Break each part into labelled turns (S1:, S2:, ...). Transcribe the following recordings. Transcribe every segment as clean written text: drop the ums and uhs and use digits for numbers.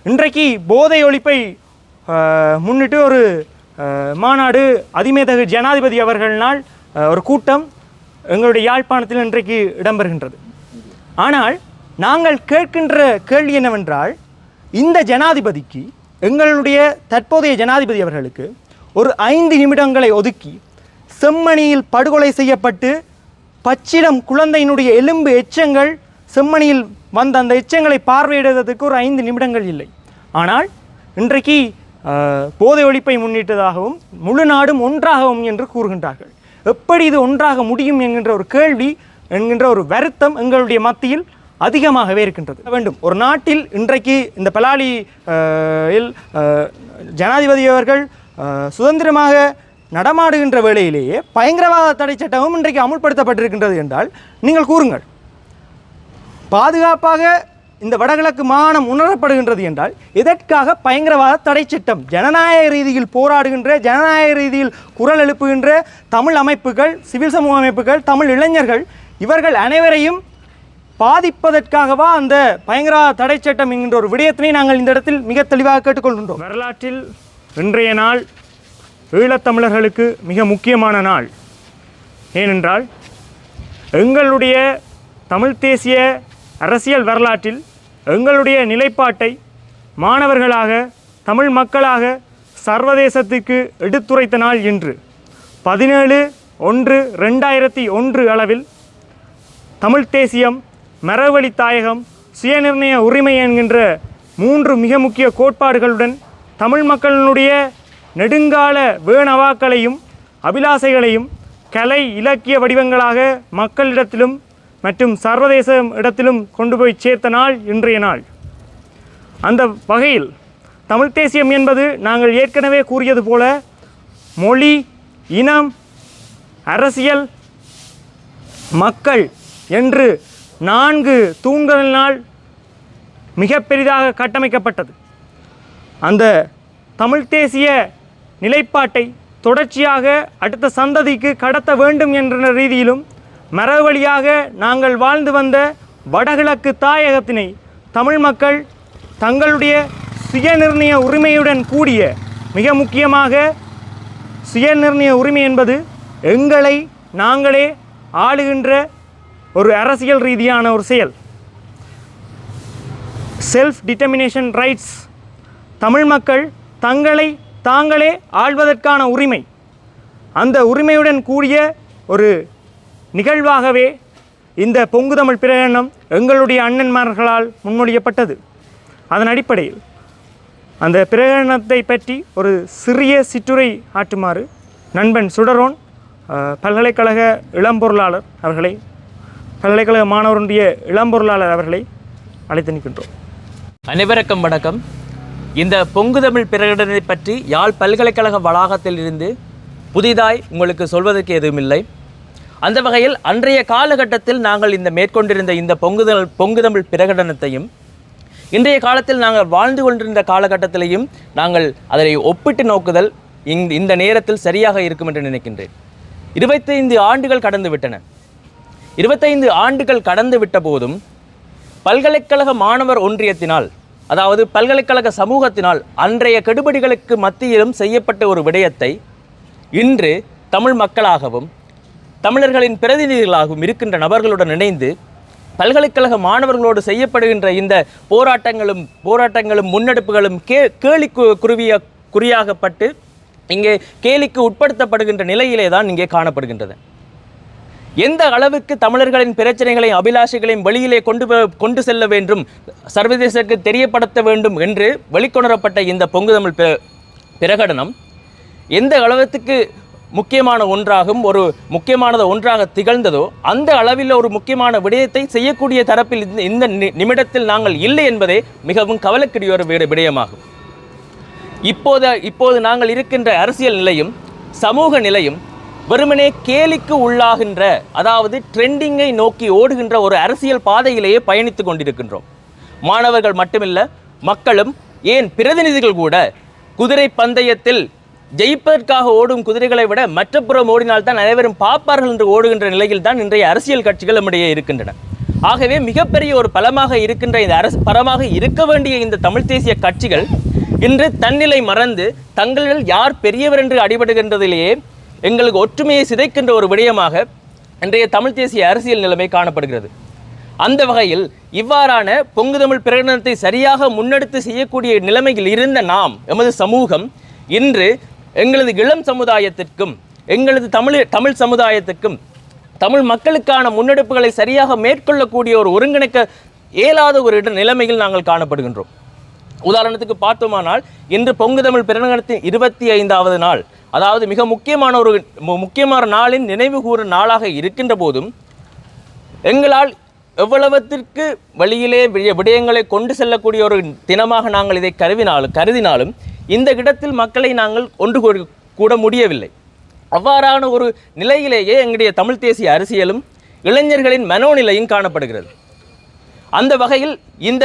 S1: இன்றைக்கு போதை ஒழிப்பை முன்னிட்டு ஒரு மாநாடு அதிமேதகு ஜனாதிபதி அவர்களினால் ஒரு கூட்டம் எங்களுடைய யாழ்ப்பாணத்தில் இன்றைக்கு இடம்பெறுகின்றது. ஆனால் நாங்கள் கேட்கின்ற கேள்வி என்னவென்றால், இந்த ஜனாதிபதிக்கு, எங்களுடைய தற்போதைய ஜனாதிபதி அவர்களுக்கு ஒரு 5 நிமிடங்களை ஒதுக்கி செம்மணியில் படுகொலை செய்யப்பட்டு பச்சிளம் குழந்தையினுடைய எலும்பு எச்சங்கள் செம்மணியில் வந்த அந்த எச்சங்களை பார்வையிடுவதற்கு ஒரு 5 நிமிடங்கள் இல்லை. ஆனால் இன்றைக்கு போதை ஒழிப்பை முன்னிட்டதாகவும் முழு நாடும் ஒன்றாகவும் என்று கூறுகின்றார்கள். எப்படி இது ஒன்றாக முடியும் என்கின்ற ஒரு கேள்வி, என்கின்ற ஒரு வருத்தம் எங்களுடைய மத்தியில் அதிகமாகவே இருக்கின்றது. வேண்டும் ஒரு நாட்டில் இன்றைக்கு இந்த பலாலி ஜனாதிபதி அவர்கள் சுதந்திரமாக நடமாடுகின்ற வேளையிலேயே பயங்கரவாத தடை சட்டமும் இன்றைக்கு அமுல்படுத்தப்பட்டிருக்கின்றது என்றால் நீங்கள் கூறுங்கள். பாதுகாப்பாக இந்த வடகிழக்கு மாகாணம் உணரப்படுகின்றது என்றால் எதற்காக பயங்கரவாத தடை சட்டம்? ஜனநாயக ரீதியில் போராடுகின்ற, ஜனநாயக ரீதியில் குரல் எழுப்புகின்ற தமிழ் அமைப்புகள், சிவில் சமூக அமைப்புகள், தமிழ் இளைஞர்கள், இவர்கள் அனைவரையும் பாதிப்பதற்காகவா அந்த பயங்கரவாத தடை சட்டம் என்கின்ற ஒரு விடயத்தினை நாங்கள் இந்த இடத்தில் மிக தெளிவாக கேட்டுக்கொள்கின்றோம். வரலாற்றில் இன்றைய நாள் ஈழத்தமிழர்களுக்கு மிக முக்கியமான நாள். ஏனென்றால் எங்களுடைய தமிழ் தேசிய அரசியல் வரலாற்றில் எங்களுடைய நிலைப்பாட்டை மாணவர்களாக, தமிழ் மக்களாக சர்வதேசத்துக்கு எடுத்துரைத்த நாள் இன்று. 17/1/2001 அளவில் தமிழ் தேசியம், மரவழி தாயகம், சுயநிர்ணய உரிமை என்கின்ற 3 மிக முக்கிய கோட்பாடுகளுடன் தமிழ் மக்களினுடைய நெடுங்கால வேணவாக்களையும் அபிலாசைகளையும் கலை இலக்கிய வடிவங்களாக மக்களிடத்திலும் மற்றும் சர்வதேச இடத்திலும் கொண்டு போய் சேர்த்த நாள் இன்றைய நாள். அந்த வகையில் தமிழ் தேசியம் என்பது நாங்கள் ஏற்கனவே கூறியது போல மொழி, இனம், அரசியல், மக்கள் என்று 4 தூண்களினால் மிக பெரிதாக கட்டமைக்கப்பட்டது. அந்த தமிழ் தேசிய நிலைப்பாட்டை தொடர்ச்சியாக அடுத்த சந்ததிக்கு கடத்த வேண்டும் என்ற ரீதியிலும் மரவழியாக நாங்கள் வாழ்ந்து வந்த வடகிழக்கு தாயகத்தினை தமிழ் மக்கள் தங்களுடைய சுயநிர்ணய உரிமையுடன் கூடிய, மிக முக்கியமாக சுயநிர்ணய உரிமை என்பது எங்களை நாங்களே ஆளுகின்ற ஒரு அரசியல் ரீதியான ஒரு செயல். செல்ஃப் டிட்டர்மினேஷன் ரைட்ஸ், தமிழ் மக்கள் தங்களை தாங்களே ஆள்வதற்கான உரிமை, அந்த உரிமையுடன் கூடிய ஒரு நிகழ்வாகவே இந்த பொங்கு தமிழ் பிரகடனம் எங்களுடைய அண்ணன்மார்களால் முன்மொழியப்பட்டது. அதன் அடிப்படையில் அந்த பிரகடனத்தை பற்றி ஒரு சிறிய சிற்றுரை ஆற்றுமாறு நண்பன் சுடரோன் பல்கலைக்கழக இளம்பொருளாளர் அவர்களை, பல்கலைக்கழக மாணவருடைய இளம்பொருளாளர் அவர்களை அழைத்து நிற்கின்றோம்.
S2: அனைவருக்கும் வணக்கம். இந்த பொங்கு தமிழ் பிரகடனத்தை பற்றி யாழ் பல்கலைக்கழக வளாகத்தில் இருந்து புதிதாய் உங்களுக்கு சொல்வதற்கு எதுவும் இல்லை. அந்த வகையில் அன்றைய காலகட்டத்தில் நாங்கள் இந்த மேற்கொண்டிருந்த இந்த பொங்கு தமிழ் பிரகடனத்தையும் இன்றைய காலத்தில் நாங்கள் வாழ்ந்து கொண்டிருந்த காலகட்டத்திலையும் நாங்கள் அதை ஒப்பிட்டு நோக்குதல் இந்த நேரத்தில் சரியாக இருக்கும் என்று நினைக்கின்றேன். 25 ஆண்டுகள் கடந்து விட்டன. 25 ஆண்டுகள் கடந்து விட்ட போதும் பல்கலைக்கழக மாணவர் ஒன்றியத்தினால், அதாவது பல்கலைக்கழக சமூகத்தினால் அன்றைய கெடுபிடிகளுக்கு மத்தியிலும் செய்யப்பட்ட ஒரு விடயத்தை இன்று தமிழ் மக்களாகவும் தமிழர்களின் பிரதிநிதிகளாகவும் இருக்கின்ற நபர்களுடன் இணைந்து பல்கலைக்கழக மாணவர்களோடு செய்யப்படுகின்ற இந்த போராட்டங்களும் முன்னெடுப்புகளும் குறியாகப்பட்டு இங்கே கேலிக்கு உட்படுத்தப்படுகின்ற நிலையிலே தான் இங்கே காணப்படுகின்றது. எந்த அளவுக்கு தமிழர்களின் பிரச்சனைகளையும் அபிலாஷைகளையும் வெளியிலே கொண்டு செல்ல வேண்டும், சர்வதேசத்துக்கு தெரியப்படுத்த வேண்டும் என்று வெளிக்கொணரப்பட்ட இந்த பொங்கு தமிழ் பிரகடனம் எந்த அளவுக்கு முக்கியமான ஒன்றாக திகழ்ந்ததோ அந்த அளவில் ஒரு முக்கியமான விடயத்தை செய்யக்கூடிய தரப்பில் இந்த நிமிடத்தில் நாங்கள் இல்லை என்பதே மிகவும் கவலைக்குரிய ஒரு விடயமாகும். இப்போது நாங்கள் இருக்கின்ற அரசியல் நிலையும் சமூக நிலையும் வெறுமனே கேலிக்கு உள்ளாகின்ற, அதாவது ட்ரெண்டிங்கை நோக்கி ஓடுகின்ற ஒரு அரசியல் பாதையிலேயே பயணித்து கொண்டிருக்கின்றோம். மாணவர்கள் மட்டுமில்ல, மக்களும், ஏன் பிரதிநிதிகள் கூட குதிரை பந்தயத்தில் ஜெயிப்பதற்காக ஓடும் குதிரைகளை விட மற்ற புறம் ஓடினால்தான் அனைவரும் பார்ப்பார்கள் என்று ஓடுகின்ற நிலையில் தான் இன்றைய அரசியல் கட்சிகள் நம்மிடையே இருக்கின்றன. ஆகவே மிகப்பெரிய ஒரு பலமாக இருக்கின்ற இந்த அரசு பலமாக இருக்க வேண்டிய இந்த தமிழ் தேசிய கட்சிகள் இன்று தன்னிலை மறந்து தங்களில் யார் பெரியவர் என்று அடிபடுகின்றதிலேயே எங்களுக்கு ஒற்றுமையை சிதைக்கின்ற ஒரு விடயமாக இன்றைய தமிழ் தேசிய அரசியல் நிலைமை காணப்படுகிறது. அந்த வகையில் இவ்வாறான பொங்கு தமிழ் பிரகடனத்தை சரியாக முன்னெடுத்து செய்யக்கூடிய நிலைமையில் இருந்த நாம் எமது சமூகம் இன்று எங்களது இளம் சமுதாயத்திற்கும் எங்களது தமிழ் சமுதாயத்திற்கும் தமிழ் மக்களுக்கான முன்னெடுப்புகளை சரியாக மேற்கொள்ளக்கூடிய ஒரு ஒருங்கிணைக்க இயலாத ஒரு நிலைமையில் நாங்கள் காணப்படுகின்றோம். உதாரணத்துக்கு பார்த்தோமானால் இன்று பொங்கு தமிழ் பிரகடனத்தின் 25வது நாள், அதாவது மிக முக்கியமான நாளின் நினைவு கூறும் நாளாக இருக்கின்ற போதும் எங்களால் எவ்வளவத்திற்கு வழியிலே விடயங்களை கொண்டு செல்லக்கூடிய ஒரு தினமாக நாங்கள் இதை கருதினாலும் இந்த இடத்தில் மக்களை நாங்கள் ஒன்று கூட முடியவில்லை. அவ்வாறான ஒரு நிலையிலேயே எங்களுடைய தமிழ் தேசிய அரசியலும் இளைஞர்களின் மனோநிலையும் காணப்படுகிறது. அந்த வகையில் இந்த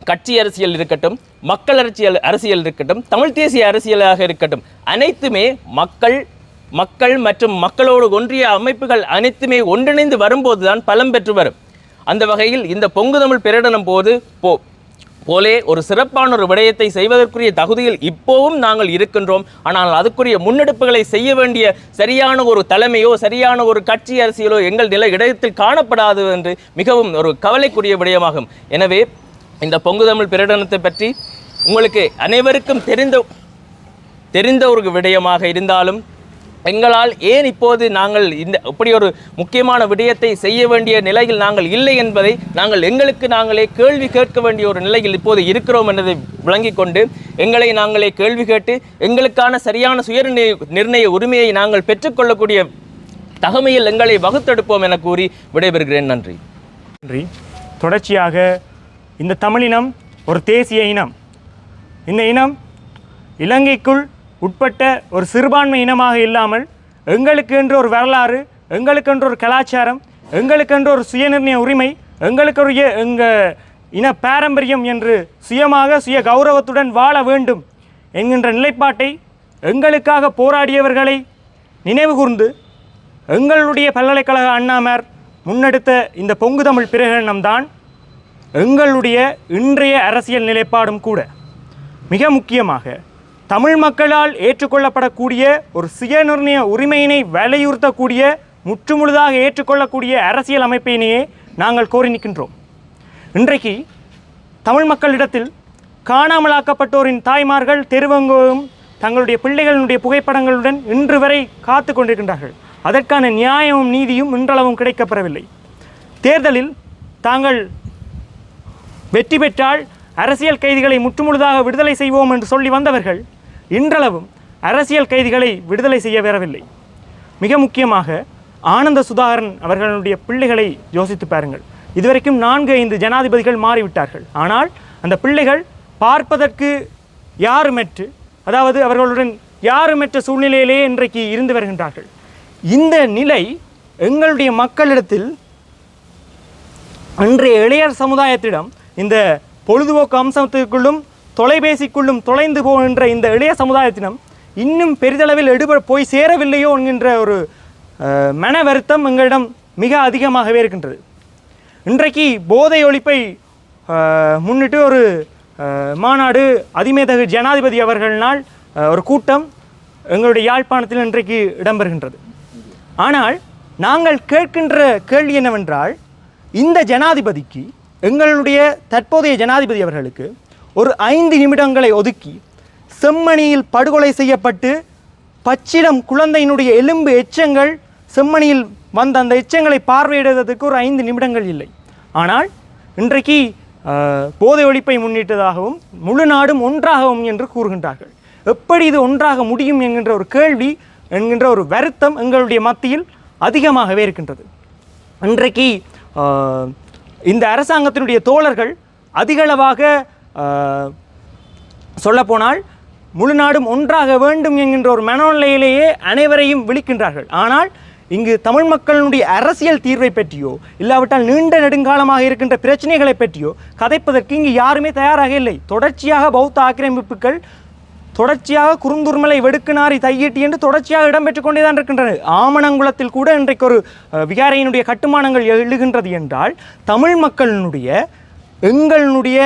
S2: கட்சி அரசியல் இருக்கட்டும், மக்கள் அரசியல் இருக்கட்டும், தமிழ் தேசிய அரசியலாக இருக்கட்டும், அனைத்துமே மக்கள் மற்றும் மக்களோடு ஒன்றிய அமைப்புகள் அனைத்துமே ஒன்றிணைந்து வரும்போது தான் பலம் பெற்று வரும். அந்த வகையில் இந்த பொங்கு தமிழ் பிரகடனம் போலே ஒரு சிறப்பான ஒரு விடயத்தை செய்வதற்குரிய தகுதியில் இப்போவும் நாங்கள் இருக்கின்றோம். ஆனால் அதுக்குரிய முன்னெடுப்புகளை செய்ய வேண்டிய சரியான ஒரு தலைமையோ சரியான ஒரு கட்சி அரசியலோ எங்கள் இடத்தில் காணப்படாது என்று மிகவும் ஒரு கவலைக்குரிய விடயமாகும். எனவே இந்த பொங்கு தமிழ் பிரகடனத்தை பற்றி உங்களுக்கு அனைவருக்கும் தெரிந்த ஒரு விடயமாக இருந்தாலும் எங்களால் ஏன் இப்போது நாங்கள் இப்படி ஒரு முக்கியமான விடயத்தை செய்ய வேண்டிய நிலையில் நாங்கள் இல்லை என்பதை எங்களுக்கு நாங்களே கேள்வி கேட்க வேண்டிய ஒரு நிலையில் இப்போது இருக்கிறோம் என்பதை விளங்கிக் கொண்டு எங்களை நாங்களே கேள்வி கேட்டு எங்களுக்கான சரியான நிர்ணய உரிமையை நாங்கள் பெற்றுக்கொள்ளக்கூடிய தகமையில் எங்களை வகுத்தெடுப்போம் என கூறி விடைபெறுகிறேன். நன்றி.
S1: தொடர்ச்சியாக இந்த தமிழினம் ஒரு தேசிய இனம். இந்த இனம் இலங்கைக்குள் உட்பட்ட ஒரு சிறுபான்மை இனமாக இல்லாமல் எங்களுக்கென்று ஒரு வரலாறு, எங்களுக்கென்று ஒரு கலாச்சாரம், எங்களுக்கென்று ஒரு சுயநிர்ணய உரிமை, எங்களுக்குரிய எங்கள் இன பாரம்பரியம் என்று சுய கௌரவத்துடன் வாழ வேண்டும் என்கின்ற நிலைப்பாட்டை எங்களுக்காக போராடியவர்களை நினைவு கூர்ந்து எங்களுடைய பல்கலைக்கழக அண்ணாமார் முன்னெடுத்த இந்த பொங்கு தமிழ் பிரகடனம்தான் எங்களுடைய இன்றைய அரசியல் நிலைப்பாடும் கூட. மிக முக்கியமாக தமிழ் மக்களால் ஏற்றுக்கொள்ளப்படக்கூடிய ஒரு சுயநிர்ணய உரிமையினை வலியுறுத்தக்கூடிய முற்றுமுழுதாக ஏற்றுக்கொள்ளக்கூடிய அரசியல் அமைப்பினையே நாங்கள் கோரி நிற்கின்றோம். இன்றைக்கு தமிழ் மக்களிடத்தில் காணாமலாக்கப்பட்டோரின் தாய்மார்கள் தெருவெங்கும் தங்களுடைய பிள்ளைகளுடைய புகைப்படங்களுடன் இன்று வரை காத்து கொண்டிருக்கின்றார்கள். அதற்கான நியாயமும் நீதியும் இன்றளவும் கிடைக்கப்பெறவில்லை. தேர்தலில் தாங்கள் வெற்றி பெற்றால் அரசியல் கைதிகளை முற்றுமுழுதாக விடுதலை செய்வோம் என்று சொல்லி வந்தவர்கள் இன்றளவும் அரசியல் கைதிகளை விடுதலை செய்ய வரவில்லை. மிக முக்கியமாக ஆனந்த சுதாகரன் அவர்களுடைய பிள்ளைகளை யோசித்து பாருங்கள். இதுவரைக்கும் 4-5 ஜனாதிபதிகள் மாறிவிட்டார்கள். ஆனால் அந்த பிள்ளைகள் பார்ப்பதற்கு யாருமற்று, அதாவது அவர்களுடன் யாருமற்ற சூழ்நிலையிலேயே இன்றைக்கு இருந்து வருகின்றார்கள். இந்த நிலை எங்களுடைய மக்களிடத்தில் அன்றைய இளையர் சமுதாயத்திடம் இந்த பொழுதுபோக்கு அம்சத்துக்குள்ளும் தொலைபேசிக்குள்ளும் தொலைந்து போகின்ற இந்த இளைய சமுதாயத்தினம் இன்னும் பெரிதளவில் போய் சேரவில்லையோ என்கின்ற ஒரு மன வருத்தம் எங்களிடம் மிக அதிகமாகவே இருக்கின்றது. இன்றைக்கு போதை ஒழிப்பை முன்னிட்டு ஒரு மாநாடு அதிமேதகு ஜனாதிபதி அவர்களினால் ஒரு கூட்டம் எங்களுடைய யாழ்ப்பாணத்தில் இன்றைக்கு இடம்பெறுகின்றது. ஆனால் நாங்கள் கேட்கின்ற கேள்வி என்னவென்றால், இந்த ஜனாதிபதிக்கு, எங்களுடைய தற்போதைய ஜனாதிபதி அவர்களுக்கு ஒரு 5 நிமிடங்களை ஒதுக்கி செம்மணியில் படுகொலை செய்யப்பட்டு பச்சிலம் குழந்தையினுடைய எலும்பு எச்சங்கள் செம்மணியில் வந்த அந்த எச்சங்களை பார்வையிடுவதற்கு ஒரு 5 நிமிடங்கள் இல்லை. ஆனால் இன்றைக்கு போதை ஒழிப்பை முன்னிட்டதாகவும் முழு நாடும் ஒன்றாகவும் என்று கூறுகின்றார்கள். எப்படி இது ஒன்றாக முடியும் என்கின்ற ஒரு கேள்வி என்கின்ற ஒரு வருத்தம் எங்களுடைய மத்தியில் அதிகமாகவே இருக்கின்றது. இன்றைக்கு இந்த அரசாங்கத்தினுடைய தோழர்கள் அதிகளவாக சொல்லப்போனால் முழு நாடும் ஒன்றாக வேண்டும் என்கின்ற ஒரு மனநிலையிலேயே அனைவரையும் விழிக்கின்றார்கள். ஆனால் இங்கு தமிழ் மக்களுடைய அரசியல் தீர்வை பற்றியோ இல்லாவிட்டால் நீண்ட நெடுங்காலமாக இருக்கின்ற பிரச்சனைகளை பற்றியோ கதைப்பதற்கு இங்கு யாருமே தயாராக இல்லை. தொடர்ச்சியாக பௌத்த ஆக்கிரமிப்புகள் தொடர்ச்சியாக குறுந்துர்மலை வெடுக்குநாரி தையீட்டி என்று தொடர்ச்சியாக இடம்பெற்று கொண்டே தான் இருக்கின்றன. ஆமணங்குளத்தில் கூட இன்றைக்கு ஒரு விகாரையினுடைய கட்டுமானங்கள் எழுகின்றது என்றால் தமிழ் மக்களினுடைய எங்களுடைய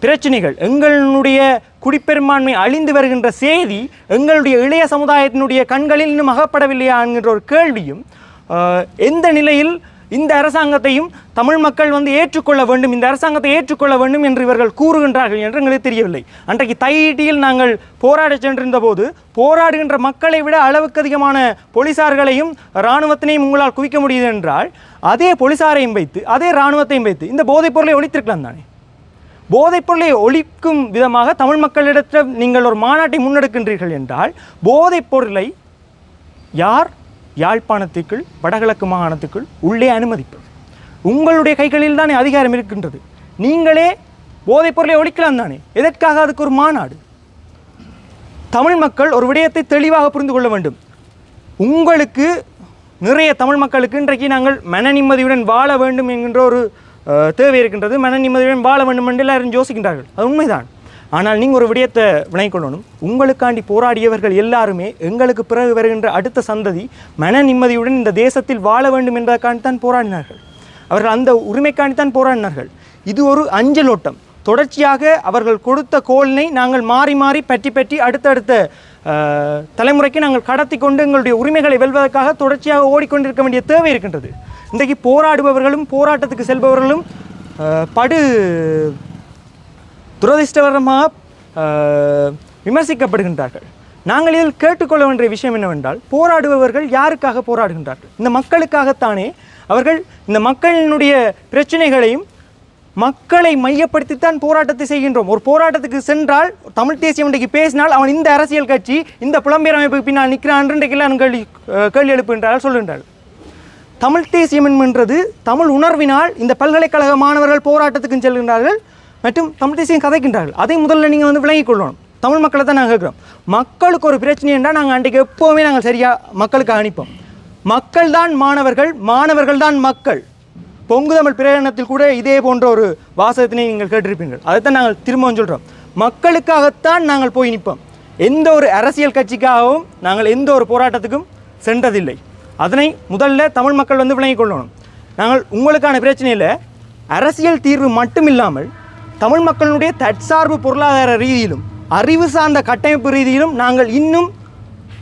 S1: பிரச்சனைகள், எங்களுடைய குடிப்பெரும்பான்மை அழிந்து வருகின்ற செய்தி எங்களுடைய இளைய சமுதாயத்தினுடைய கண்களில் இன்னும் அகப்படவில்லையா என்கின்ற ஒரு கேள்வியும், எந்த நிலையில் இந்த அரசாங்கத்தையும் தமிழ் மக்கள் ஏற்றுக்கொள்ள வேண்டும், இந்த அரசாங்கத்தை ஏற்றுக்கொள்ள வேண்டும் என்று இவர்கள் கூறுகின்றார்கள் என்று எங்களுக்கு தெரியவில்லை. அன்றைக்கு தையீட்டியில் நாங்கள் போராட சென்றிருந்த போது போராடுகின்ற மக்களை விட அளவுக்கு அதிகமான போலீசார்களையும் இராணுவத்தினையும் உங்களால் குவிக்க முடியுது என்றால் அதே போலீசாரையும் வைத்து அதே இராணுவத்தையும் வைத்து இந்த போதைப் பொருளை ஒழித்திருக்கலாம் தானே. போதைப் பொருளை ஒழிக்கும் விதமாக தமிழ் மக்களிடத்தில் நீங்கள் ஒரு மாநாட்டை முன்னெடுக்கின்றீர்கள் என்றால் போதைப் பொருளை யார் யாழ்ப்பாணத்துக்குள் வடகிழக்கு மாகாணத்துக்குள் உள்ளே அனுமதிப்பது? உங்களுடைய கைகளில் தானே அதிகாரம் இருக்கின்றது. நீங்களே போதைப் பொருளை ஒழிக்கலாம் தானே. எதற்காக அதுக்கு ஒரு மாநாடு? தமிழ் மக்கள் ஒரு விடயத்தை தெளிவாக புரிந்து கொள்ள வேண்டும். உங்களுக்கு நிறைய தமிழ் மக்களுக்கு இன்றைக்கு நாங்கள் மன நிம்மதியுடன் வாழ வேண்டும் என்கின்ற ஒரு தேவை இருக்கின்றது. மன நிம்மதியுடன் வாழ வேண்டும் என்று எல்லாரும் யோசிக்கின்றார்கள். அது உண்மைதான். ஆனால் நீங்கள் ஒரு விடயத்தை விளங்கிக்கொள்ளணும். உங்களுக்காண்டி போராடியவர்கள் எல்லாருமே எங்களுக்கு பிறகு வருகின்ற அடுத்த சந்ததி மன நிம்மதியுடன் இந்த தேசத்தில் வாழ வேண்டும் என்பதற்காண்டித்தான் போராடினார்கள். அவர்கள் அந்த உரிமைக்காண்டித்தான் போராடினார்கள். இது ஒரு அஞ்சலோட்டம். தொடர்ச்சியாக அவர்கள் கொடுத்த கோலினை நாங்கள் மாறி மாறி பற்றி பற்றி அடுத்தடுத்த தலைமுறைக்கு நாங்கள் கடத்தி கொண்டு எங்களுடைய உரிமைகளை வெல்வதற்காக தொடர்ச்சியாக ஓடிக்கொண்டிருக்க வேண்டிய தேவை இருக்கின்றது. இன்றைக்கு போராடுபவர்களும் போராட்டத்துக்கு செல்பவர்களும் படு துரதிர்ஷ்டவரமாக விமர்சிக்கப்படுகின்றார்கள். நாங்கள் இதில் கேட்டுக்கொள்ள வேண்டிய விஷயம் என்னவென்றால், போராடுபவர்கள் யாருக்காக போராடுகின்றார்கள்? இந்த மக்களுக்காகத்தானே. அவர்கள் இந்த மக்களினுடைய பிரச்சனைகளையும் மக்களை மையப்படுத்தித்தான் போராட்டத்தை செய்கின்றோம். ஒரு போராட்டத்துக்கு சென்றால் தமிழ் தேசியம் இன்றைக்கு பேசினால் அவன் இந்த அரசியல் கட்சி இந்த புலம்பெயர் அமைப்புக்கு பின்னால் நிற்கிறான் இன்றைக்கெல்லாம் கேள்வி எழுப்புகின்றார்கள், சொல்கின்றார்கள். தமிழ் தேசியம் என்றது தமிழ் உணர்வினால் இந்த பல்கலைக்கழக மாணவர்கள் போராட்டத்துக்கு செல்கின்றார்கள் மற்றும் தமிழ் தேசியம் கதைக்கின்றார்கள். அதை முதல்ல நீங்கள் விளங்கிக் கொள்ளணும். தமிழ் மக்களை தான் நாங்கள் கேட்குறோம். மக்களுக்கு ஒரு பிரச்சனை என்றால் நாங்கள் அன்றைக்கு எப்போவுமே நாங்கள் சரியாக மக்களுக்கு அனுப்போம். மக்கள் தான் மாணவர்கள், மாணவர்கள் தான் மக்கள். பொங்கு தமிழ் பிரகடனத்தில் கூட இதே போன்ற ஒரு வாசகத்தினை நீங்கள் கேட்டிருப்பீர்கள். அதைத்தான் நாங்கள் திரும்பவும் சொல்கிறோம். மக்களுக்காகத்தான் நாங்கள் போய் நிற்போம். எந்த ஒரு அரசியல் கட்சிக்காகவும் நாங்கள் எந்த ஒரு போராட்டத்துக்கும் சென்றதில்லை. அதனை முதல்ல தமிழ் மக்கள் விளங்கிக் கொள்ளணும். நாங்கள் உங்களுக்கான பிரச்சனையில் அரசியல் தீர்வு மட்டும் இல்லாமல் தமிழ் மக்களுடைய தற்சார்பு பொருளாதார ரீதியிலும் அறிவு சார்ந்த கட்டமைப்பு ரீதியிலும் நாங்கள் இன்னும்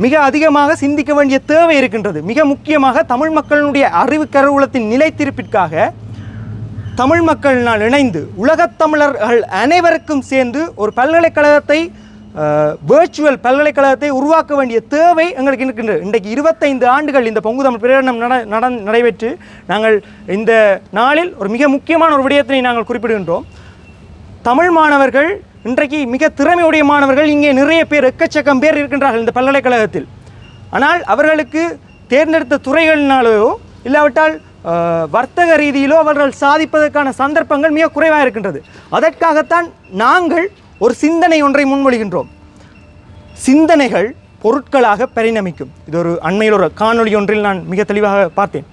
S1: மிக அதிகமாக சிந்திக்க வேண்டிய தேவை இருக்கின்றது. மிக முக்கியமாக தமிழ் மக்களுடைய அறிவு கருவூலத்தின் நிலைத்திருப்பிற்காக தமிழ் மக்களினால் இணைந்து உலகத் தமிழர்கள் அனைவருக்கும் சேர்ந்து ஒரு பல்கலைக்கழகத்தை வேர்ச்சுவல் பல்கலைக்கழகத்தை உருவாக்க வேண்டிய தேவை எங்களுக்கு இருக்கின்றது. இன்றைக்கு 25 ஆண்டுகள் இந்த பொங்கு தமிழ் பிரகடனம் நடைபெற்று நாங்கள் இந்த நாளில் ஒரு மிக முக்கியமான ஒரு விடயத்தினை நாங்கள் குறிப்பிடுகின்றோம். தமிழ் மாணவர்கள் இன்றைக்கு மிக திறமையுடைய மாணவர்கள் இங்கே நிறைய பேர், எக்கச்சக்கம் பேர் இருக்கின்றார்கள் இந்த பல்கலைக்கழகத்தில். ஆனால் அவர்களுக்கு தேர்ந்தெடுத்த துறைகளினாலோ இல்லாவிட்டால் வர்த்தக ரீதியிலோ அவர்கள் சாதிப்பதற்கான சந்தர்ப்பங்கள் மிக குறைவாக இருக்கின்றது. அதற்காகத்தான் நாங்கள் ஒரு சிந்தனை ஒன்றை முன்மொழிகின்றோம். சிந்தனைகள் பொருட்களாக பரிணமிக்கும். இது ஒரு அண்மையில் ஒரு காணொளி ஒன்றில் நான் மிக தெளிவாக பார்த்தேன்.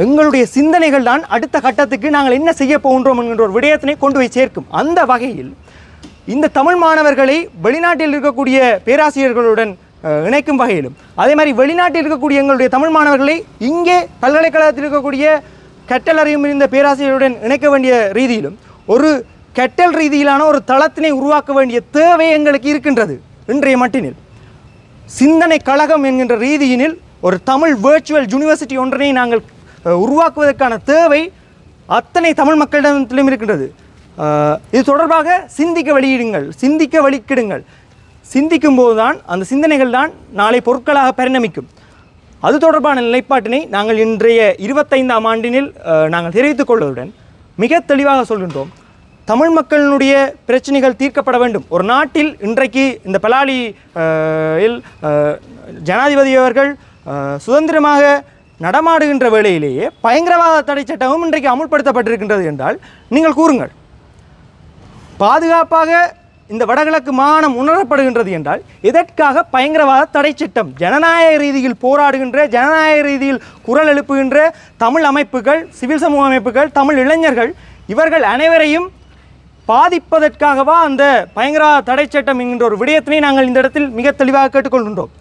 S1: எங்களுடைய சிந்தனைகள் தான் அடுத்த கட்டத்துக்கு நாங்கள் என்ன செய்ய போகின்றோம் என்கின்ற ஒரு விடயத்தினை கொண்டு போய் சேர்க்கும். அந்த வகையில் இந்த தமிழ் மாணவர்களை வெளிநாட்டில் இருக்கக்கூடிய பேராசிரியர்களுடன் இணைக்கும் வகையிலும், அதே மாதிரி வெளிநாட்டில் இருக்கக்கூடிய எங்களுடைய தமிழ் மாணவர்களை இங்கே பல்கலைக்கழகத்தில் இருக்கக்கூடிய கற்றல் அறிவும் இருந்த பேராசிரியருடன் இணைக்க வேண்டிய ரீதியிலும் ஒரு கற்றல் ரீதியிலான ஒரு தளத்தினை உருவாக்க வேண்டிய தேவை எங்களுக்கு இருக்கின்றது. இன்றைய மட்டினில் சிந்தனை கழகம் என்கின்ற ரீதியினில் ஒரு தமிழ் வேர்ச்சுவல் யூனிவர்சிட்டி ஒன்றினை நாங்கள் உருவாக்குவதற்கான தேவை அத்தனை தமிழ் மக்களிடத்திலும் இருக்கின்றது. இது தொடர்பாக சிந்திக்க வெளியிடுங்கள், சிந்திக்க வழிக்கிடுங்கள். சிந்திக்கும் போதுதான் அந்த சிந்தனைகள் தான் நாளை பொருட்களாக பரிணமிக்கும். அது தொடர்பான நிலைப்பாட்டினை நாங்கள் இன்றைய 25ஆம் ஆண்டினில் நாங்கள் தெரிவித்துக் கொள்வதுடன் மிக தெளிவாக சொல்கின்றோம். தமிழ் மக்களினுடைய பிரச்சனைகள் தீர்க்கப்பட வேண்டும். ஒரு நாட்டில் இன்றைக்கு இந்த பலாலி ஜனாதிபதி அவர்கள் சுதந்திரமாக நடமாடுகின்ற வேளையிலேயே பயங்கரவாத தடை சட்டமும் இன்றைக்கு அமுல்படுத்தப்பட்டிருக்கின்றது என்றால் நீங்கள் கூறுங்கள். பாதுகாப்பாக இந்த வடகிழக்கு மாகாணம் உணரப்படுகின்றது என்றால் எதற்காக பயங்கரவாத தடை சட்டம்? ஜனநாயக ரீதியில் போராடுகின்ற, ஜனநாயக ரீதியில் குரல் எழுப்புகின்ற தமிழ் அமைப்புகள், சிவில் சமூக அமைப்புகள், தமிழ் இளைஞர்கள், இவர்கள் அனைவரையும் பாதிப்பதற்காகவா அந்த பயங்கரவாத தடை சட்டம் என்கின்ற ஒரு விடயத்தினை நாங்கள் இந்த இடத்தில் மிக தெளிவாக கேட்டுக்கொள்கின்றோம்.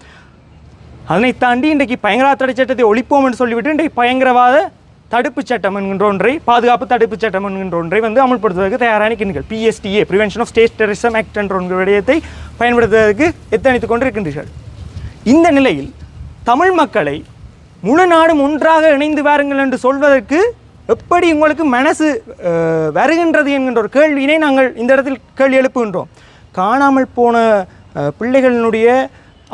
S1: அதனை தாண்டி இன்றைக்கு பயங்கரவாத தடை சட்டத்தை ஒழிப்போம் என்று சொல்லிவிட்டு இன்றைக்கு பயங்கரவாத தடுப்பு சட்டம் என்கின்ற ஒன்றை, பாதுகாப்பு தடுப்பு சட்டம் என்கின்ற ஒன்றை அமல்படுத்துவதற்கு தயாராக இருக்கின்றீர்கள். PSTA Prevention of State Terrorism Act என்ற ஒரு விடயத்தை பயன்படுத்துவதற்கு எத்தனித்துக் கொண்டிருக்கின்றீர்கள். இந்த நிலையில் தமிழ் மக்களை முழு நாடும் ஒன்றாக இணைந்து வாருங்கள் என்று சொல்வதற்கு எப்படி உங்களுக்கு மனசு வருகின்றது என்கின்ற ஒரு கேள்வியினை நாங்கள் இந்த இடத்தில் கேள்வி எழுப்புகின்றோம். காணாமல் போன பிள்ளைகளினுடைய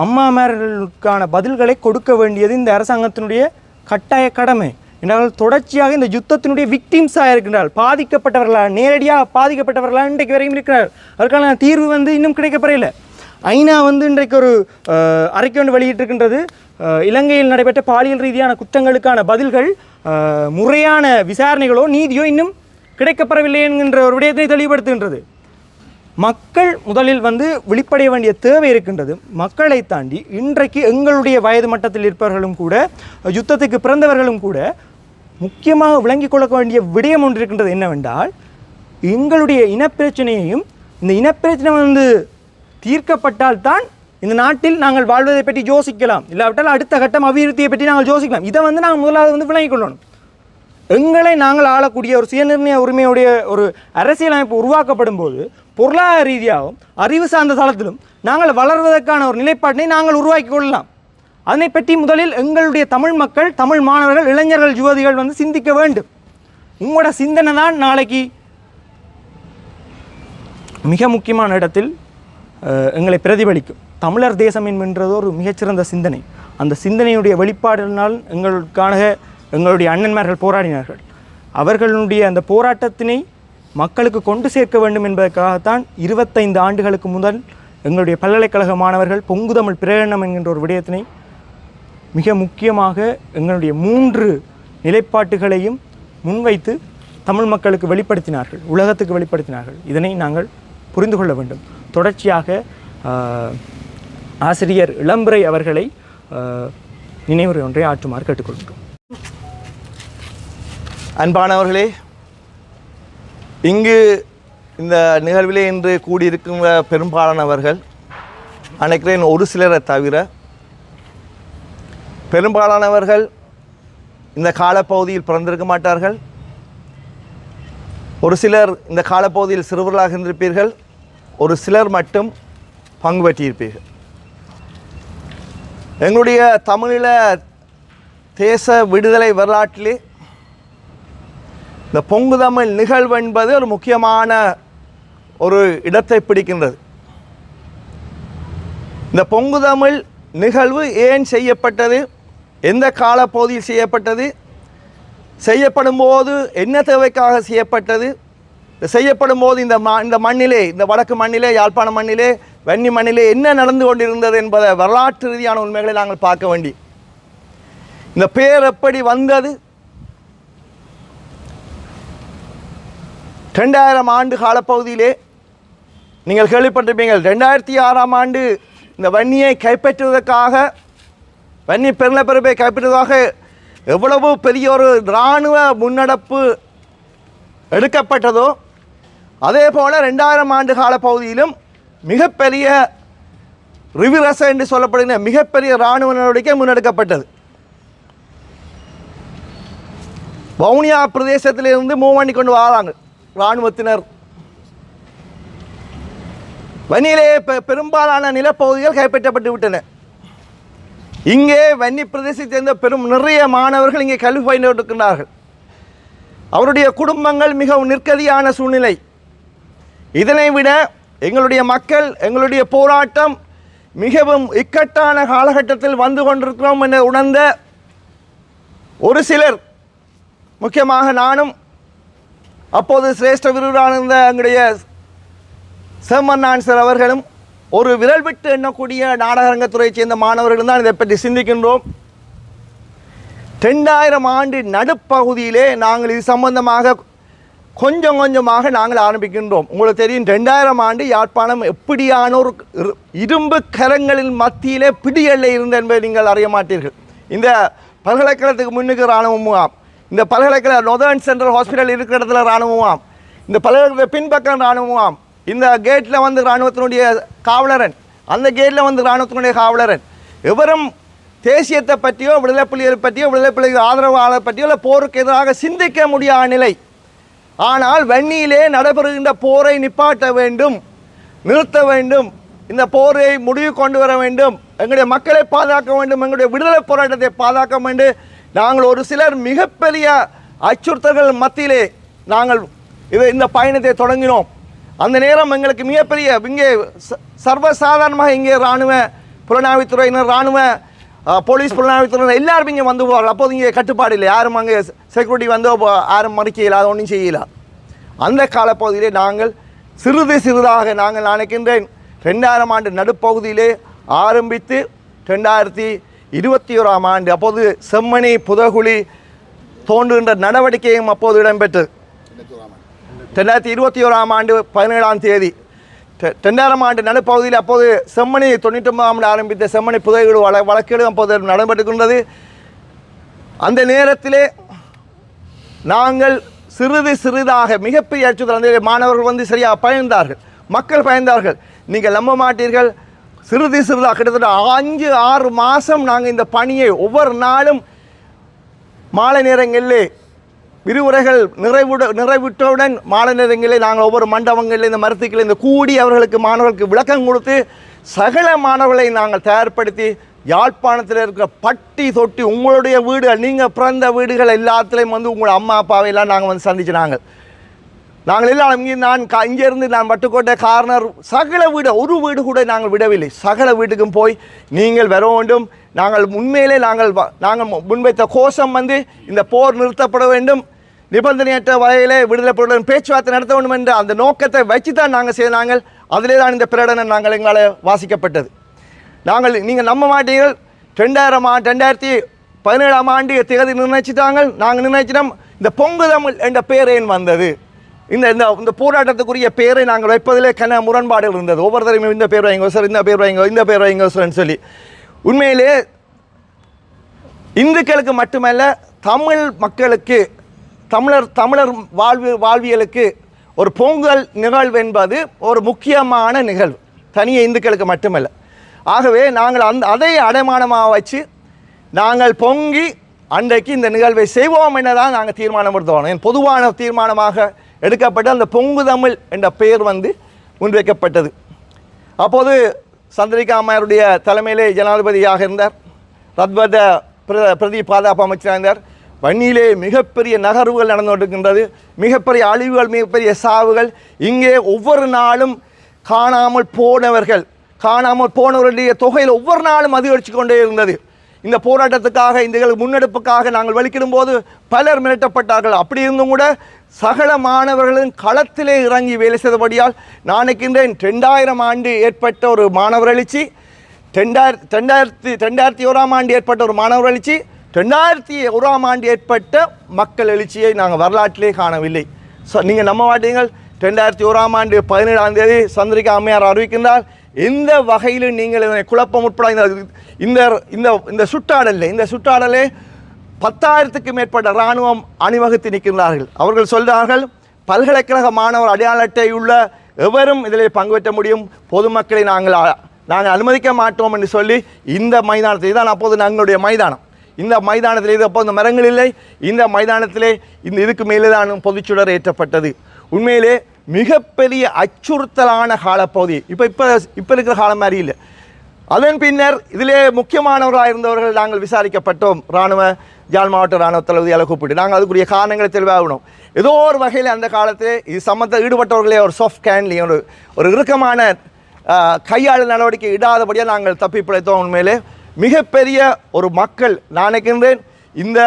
S1: அம்மாமார்களுக்கான பதில்களை கொடுக்க வேண்டியது இந்த அரசாங்கத்தினுடைய கட்டாய கடமை. என்றால் தொடர்ச்சியாக இந்த யுத்தத்தினுடைய விக்டிம்ஸாக இருக்கின்றார்கள், பாதிக்கப்பட்டவர்களாக, நேரடியாக பாதிக்கப்பட்டவர்களாக இன்றைக்கு வரையும் இருக்கிறார். அதற்கான தீர்வு இன்னும் கிடைக்கப்பெறவில்லை. ஐநா இன்றைக்கு ஒரு அறிக்கை ஒன்று வெளியிட்டிருக்கின்றது. இலங்கையில் நடைபெற்ற பாலியல் ரீதியான குற்றங்களுக்கான பதில்கள், முறையான விசாரணைகளோ நீதியோ இன்னும் கிடைக்கப்பெறவில்லை என்கின்ற ஒரு விடயத்தை தெளிவுபடுத்துகின்றது. மக்கள் முதலில் விழிப்படைய வேண்டிய தேவை இருக்கின்றது. மக்களை தாண்டி இன்றைக்கு எங்களுடைய வயது மட்டத்தில் இருப்பவர்களும் கூட, யுத்தத்துக்கு பிறந்தவர்களும் கூட முக்கியமாக விளங்கிக் கொள்ள வேண்டிய விடயம் ஒன்று இருக்கின்றது. என்னவென்றால், எங்களுடைய இனப்பிரச்சனையையும், இந்த இனப்பிரச்சனை தீர்க்கப்பட்டால்தான் இந்த நாட்டில் நாங்கள் வாழ்வதை பற்றி யோசிக்கலாம், இல்லாவிட்டால் அடுத்த கட்டம் அபிவிருத்தியை பற்றி நாங்கள் யோசிக்கலாம். இதை நாங்கள் முதலாவது விளங்கிக் கொள்ளணும். எங்களை நாங்கள் ஆளக்கூடிய ஒரு சுயநிர்ணய உரிமையுடைய ஒரு அரசியலமைப்பு உருவாக்கப்படும் போது பொருளாதார ரீதியாகவும் அறிவு சார்ந்த தளத்திலும் நாங்கள் வளர்வதற்கான ஒரு நிலைப்பாட்டினை நாங்கள் உருவாக்கி கொள்ளலாம். அதனை பற்றி முதலில் எங்களுடைய தமிழ் மக்கள், தமிழ் மாணவர்கள், இளைஞர்கள், யுவதிகள் சிந்திக்க வேண்டும். உங்களோட சிந்தனை தான் நாளைக்கு மிக முக்கியமான இடத்தில் எங்களை பிரதிபலிக்கும். தமிழர் தேசம் என்கின்றது ஒரு மிகச்சிறந்த சிந்தனை. அந்த சிந்தனையுடைய வெளிப்பாடுனால் எங்களுடைய அண்ணன்மார்கள் போராடினார்கள். அவர்களுடைய அந்த போராட்டத்தினை மக்களுக்கு கொண்டு சேர்க்க வேண்டும் என்பதற்காகத்தான் 25 ஆண்டுகளுக்கு முதல் எங்களுடைய பல்கலைக்கழக மாணவர்கள் பொங்குதமிழ் பிரகடனம் என்கின்ற ஒரு விடயத்தினை மிக முக்கியமாக எங்களுடைய 3 நிலைப்பாட்டுகளையும் முன்வைத்து தமிழ் மக்களுக்கு வெளிப்படுத்தினார்கள், உலகத்துக்கு வெளிப்படுத்தினார்கள். இதனை நாங்கள் புரிந்து கொள்ள வேண்டும். தொடர்ச்சியாக ஆசிரியர் இளம்பிறை அவர்களை நினைவுரை ஒன்றை ஆற்றுமாறு கேட்டுக்கொள்கிறோம்.
S3: அன்பானவர்களே, இங்கு இந்த நிகழ்விலே இன்று கூடியிருக்கின்ற பெரும்பாலானவர்கள், நினைக்கிறேன் ஒரு சிலரை தவிர பெரும்பாலானவர்கள் இந்த காலப்பகுதியில் பிறந்திருக்க மாட்டார்கள். ஒரு சிலர் இந்த காலப்பகுதியில் சிறுவர்களாக இருந்திருப்பீர்கள், ஒரு சிலர் மட்டும் பங்கு பெற்றிருப்பீர்கள். எங்களுடைய தமிழீழ தேச விடுதலை வரலாற்றிலே இந்த பொங்குதமிழ் நிகழ்வு என்பது ஒரு முக்கியமான ஒரு இடத்தை பிடிக்கின்றது. இந்த பொங்குதமிழ் நிகழ்வு ஏன் செய்யப்பட்டது, எந்த காலப்பகுதியில் செய்யப்பட்டது, செய்யப்படும் போது என்ன தேவைக்காக செய்யப்பட்டது, செய்யப்படும் போது இந்த மண்ணிலே, இந்த வடக்கு மண்ணிலே, யாழ்ப்பாண மண்ணிலே, வன்னி மண்ணிலே என்ன நடந்து கொண்டிருந்தது என்பதை வரலாற்று ரீதியான உண்மைகளை நாங்கள் பார்க்க வேண்டி, இந்த பேர் எப்படி வந்தது, 2000 ஆண்டு காலப்பகுதியிலே நீங்கள் கேள்விப்பட்டிருப்பீங்கள். 2006ஆம் ஆண்டு இந்த வன்னியை கைப்பற்றுவதற்காக, வன்னி பெருநிலப்பரப்பை கைப்பற்றுவதற்காக எவ்வளவு பெரிய ஒரு இராணுவ முன்னெடுப்பு எடுக்கப்பட்டதோ, அதே போல் 2000 ஆண்டு காலப்பகுதியிலும் மிகப்பெரிய ரிவிரச என்று சொல்லப்படுகிற மிகப்பெரிய இராணுவ நடவடிக்கை முன்னெடுக்கப்பட்டது. வவுனியா பிரதேசத்திலிருந்து மூவ் பண்ணி கொண்டு வராங்க இராணுவத்தினர். வன்னியிலே பெரும்பாலான நிலப்பகுதிகள் கைப்பற்றப்பட்டு விட்டன. இங்கே வன்னி பிரதேசத்தைச் சேர்ந்த நிறைய மாணவர்கள் இங்கே கல்வி பயின்று கொண்டிருக்கின்றார்கள். அவருடைய குடும்பங்கள் மிகவும் நிற்கதியான சூழ்நிலை. இதனை விட எங்களுடைய மக்கள், எங்களுடைய போராட்டம் மிகவும் இக்கட்டான காலகட்டத்தில் வந்து கொண்டிருக்கிறோம் என உணர்ந்த ஒரு சிலர், முக்கியமாக நானும், அப்போது சிரேஷ்ட விருதான எங்களுடைய செம்மன்னான் சார் அவர்களும், ஒரு விரல் விட்டு எண்ணக்கூடிய நாடகரங்கத்துறையைச் சேர்ந்த மாணவர்கள் தான் இதை பற்றி சிந்திக்கின்றோம். 2000 ஆண்டு நடுப்பகுதியிலே நாங்கள் இது சம்பந்தமாக கொஞ்சம் கொஞ்சமாக நாங்கள் ஆரம்பிக்கின்றோம். உங்களுக்கு தெரியும், 2000 ஆண்டு யாழ்ப்பாணம் எப்படியான ஒரு இரும்பு கரங்களின் மத்தியிலே பிடியல்ல இருந்த என்பதை நீங்கள் அறிய மாட்டீர்கள். இந்த பல்கலைக்கழகத்துக்கு முன்னுக்கு இராணுவ முகாம், இந்த பல்கலைக்கழக நொதர்ன் சென்ட்ரல் ஹாஸ்பிட்டல் இருக்கிற இடத்துல இராணுவ முகாம், இந்த பல்கலைக்கழக பின்பக்கம் இராணுவம், இந்த கேட்டில் வந்து இராணுவத்தினுடைய காவலரன், அந்த கேட்டில் வந்து இராணுவத்தினுடைய காவலரன், எவரும் தேசியத்தை பற்றியோ விடுதலை புலிகளை பற்றியோ விடுதலை புலிகள் ஆதரவாளர் பற்றியோ இல்லை போருக்கு எதிராக சிந்திக்க முடியாத நிலை. ஆனால் வன்னியிலே நடைபெறுகின்ற போரை நிப்பாட்ட வேண்டும், நிறுத்த வேண்டும், இந்த போரை முடிவு கொண்டு வர வேண்டும், எங்களுடைய மக்களை பாதுகாக்க வேண்டும், எங்களுடைய விடுதலை போராட்டத்தை பாதுகாக்க வேண்டும். நாங்கள் ஒரு சிலர் மிகப்பெரிய அச்சுறுத்தல்கள் மத்தியிலே நாங்கள் இந்த பயணத்தை தொடங்கினோம். அந்த நேரம் எங்களுக்கு மிகப்பெரிய இங்கே சர்வசாதாரணமாக இங்கே இராணுவ புலனாய்வுத்துறையினர், இராணுவ போலீஸ் புலனாய்வுத்துறையினர் எல்லாரும் இங்கே வந்து போவார்கள். அப்போது இங்கே கட்டுப்பாடு இல்லை, யாரும் அங்கே செக்யூரிட்டி வந்து யாரும் மறிக்கல, அது ஒன்றும் செய்யல. அந்த காலப்பகுதியிலே நாங்கள் சிறிதாக நாங்கள் நினைக்கின்றேன் 2000 ஆண்டு நடுப்பகுதியிலே ஆரம்பித்து 2021 ஆண்டு அப்போது செம்மணி புதகுழி தோன்றுகின்ற நடவடிக்கையும் அப்போது இடம்பெற்றது. 2021 ஆண்டு 17ஆம் தேதி 2000 ஆண்டு நடுப்பகுதியில் அப்போது செம்மணி 99 ஆண்டு ஆரம்பித்த செம்மணி புதைகுழி வழக்கீடு அப்போது நடைபெற்றுகின்றது. அந்த நேரத்திலே நாங்கள் சிறிதாக மிகப்பெரிய அச்சுறுத்தல், அந்த மாணவர்கள் வந்து சரியாக பயந்தார்கள், மக்கள் பயந்தார்கள். நீங்கள் நம்ப மாட்டீர்கள், சிறிதாக கிட்டத்தட்ட 5-6 மாதம் நாங்கள் இந்த பணியை ஒவ்வொரு நாளும் மாலை நேரங்களிலே விரிவுரைகள் நிறைவுற்றவுடன் மாலை நேரங்களில் நாங்கள் ஒவ்வொரு மண்டபங்களில் இந்த மருத்துக்களில் இந்த கூடி அவர்களுக்கு மாணவர்களுக்கு விளக்கம் கொடுத்து சகல மாணவர்களை நாங்கள் தயார்படுத்தி யாழ்ப்பாணத்தில் இருக்கிற பட்டி தொட்டி உங்களுடைய வீடுகள், நீங்கள் பிறந்த வீடுகள் எல்லாத்துலேயும் வந்து உங்களோட அம்மா அப்பாவையெல்லாம் நாங்கள் வந்து சந்திச்சு நாங்கள் எல்லாம் இங்கேருந்து நான் வட்டுக்கோட்டை கார்னர் சகல வீடு, ஒரு வீடு கூட நாங்கள் விடவில்லை. சகல வீட்டுக்கும் போய் நீங்கள் வர வேண்டும், நாங்கள் உண்மையிலே நாங்கள் முன்வைத்த கோஷம் வந்து இந்த போர் நிறுத்தப்பட வேண்டும், நிபந்தனையற்ற வகையிலே விடுதலை புலிகளுடன் பேச்சுவார்த்தை நடத்த வேண்டும் என்ற அந்த நோக்கத்தை வச்சு தான் நாங்கள் செய்தாங்க. அதிலே தான் இந்த பிரகடனம் எங்களால் வாசிக்கப்பட்டது. நீங்கள் நம்ப மாட்டீர்கள், 2017 ஆண்டு தேதி நிர்ணயிச்சிட்டாங்க. நாங்கள் நிர்ணயிச்சிட்டோம் இந்த பொங்கு தமிழ் என்ற பேர் ஏன் வந்தது, இந்த போராட்டத்துக்குரிய பேரை நாங்கள் வைப்பதிலே கன முரண்பாடுகள் இருந்தது. ஒவ்வொருத்தரையும் இந்த பேர் வைங்க சார், இந்த பேர் வைங்க, இந்த பேர் வைங்க சார்ன்னு சொல்லி. உண்மையிலே இந்துக்களுக்கு மட்டுமல்ல, தமிழ் மக்களுக்கு, தமிழர் வாழ்வியலுக்கு ஒரு பொங்கல் நிகழ்வு என்பது ஒரு முக்கியமான நிகழ்வு, தனியே இந்துக்களுக்கு மட்டுமல்ல. ஆகவே நாங்கள் அதை அடைமானமாக வச்சு நாங்கள் பொங்கி அன்றைக்கு இந்த நிகழ்வை செய்வோம் என்னதான் நாங்கள் தீர்மானம் எடுத்தோம். பொதுவான தீர்மானமாக எடுக்கப்பட்டு அந்த பொங்கு தமிழ் என்ற பெயர் வந்து முன்வைக்கப்பட்டது. அப்போது சந்திரிகா அம்மையாருடைய தலைமையிலே ஜனாதிபதியாக இருந்தார், ரத்வத பிரதி பாதுகாப்பு அமைச்சராக இருந்தார். வன்னியிலே மிகப்பெரிய நகர்வுகள் நடந்து கொண்டிருக்கின்றது, மிகப்பெரிய அழிவுகள், மிகப்பெரிய சாவுகள். இங்கே ஒவ்வொரு நாளும் காணாமல் போனவர்களுடைய தொகையில் ஒவ்வொரு நாளும் அதிகரித்து கொண்டே இருந்தது. இந்த போராட்டத்துக்காக, இந்த முன்னெடுப்புக்காக நாங்கள் வெளிக்கிடும் போது பலர் மிரட்டப்பட்டார்கள். அப்படி இருந்தும் கூட சகல மாணவர்களும் களத்திலே இறங்கி வேலை செய்தபடியால் நான் நினைக்கின்றேன் 2000 ஆண்டு ஏற்பட்ட ஒரு மாணவர் எழுச்சி, 2001 ஆண்டு ஏற்பட்ட ஒரு மாணவர் எழுச்சி, 2001 ஆண்டு ஏற்பட்ட மக்கள் எழுச்சியை நாங்கள் வரலாற்றிலே காணவில்லை. நீங்கள் நம்ப மாட்டீங்கள், 2001 ஆண்டு 17ஆம் தேதி சந்திரிகா அம்மையார் அறிவிக்கின்றார். எந்த வகையிலும் நீங்கள் இதனை குழப்பம் உட்பட இந்த சுற்றாடலே 10,000க்கு மேற்பட்ட இராணுவம் அணிவகுத்து நிற்கின்றார்கள். அவர்கள் சொல்கிறார்கள், பல்கலைக்கழக மாணவர் அடையாள அட்டை உள்ள எவரும் இதிலே பங்கு பெற்ற முடியும், பொதுமக்களை நாங்கள் அனுமதிக்க மாட்டோம் என்று சொல்லி இந்த மைதானத்தில், இதுதான் அப்போது எங்களுடைய மைதானம், இந்த மைதானத்தில் இது அப்போது இந்த மரங்கள் இல்லை, இந்த மைதானத்திலே இதுக்கு மேலே தான் பொதுச்சுடர் ஏற்றப்பட்டது. உண்மையிலே மிகப்பெரிய அச்சுறுத்தலான காலப்பகுதி. இப்போ இருக்கிற காலம் மாதிரி இல்லை. அதன் பின்னர் இதிலே முக்கியமானவர்களாக இருந்தவர்கள் நாங்கள் விசாரிக்கப்பட்டோம். யாழ் மாவட்ட இராணுவ தளபதியால் கூப்பிட்டு நாங்கள் அதுக்குரிய காரணங்களை தெளிவாகணும். ஏதோ ஒரு வகையில் அந்த காலத்தில் இது சம்பந்தத்தில் ஈடுபட்டவர்களே ஒரு சாஃப்ட் கேண்ட்லிங், ஒரு இறுக்கமான கையாளு நடவடிக்கை இடாதபடியாக நாங்கள் தப்பி பிழைத்தோம். உண்மையிலே மிகப்பெரிய ஒரு மக்கள், நான் நினைக்கின்றேன் இந்த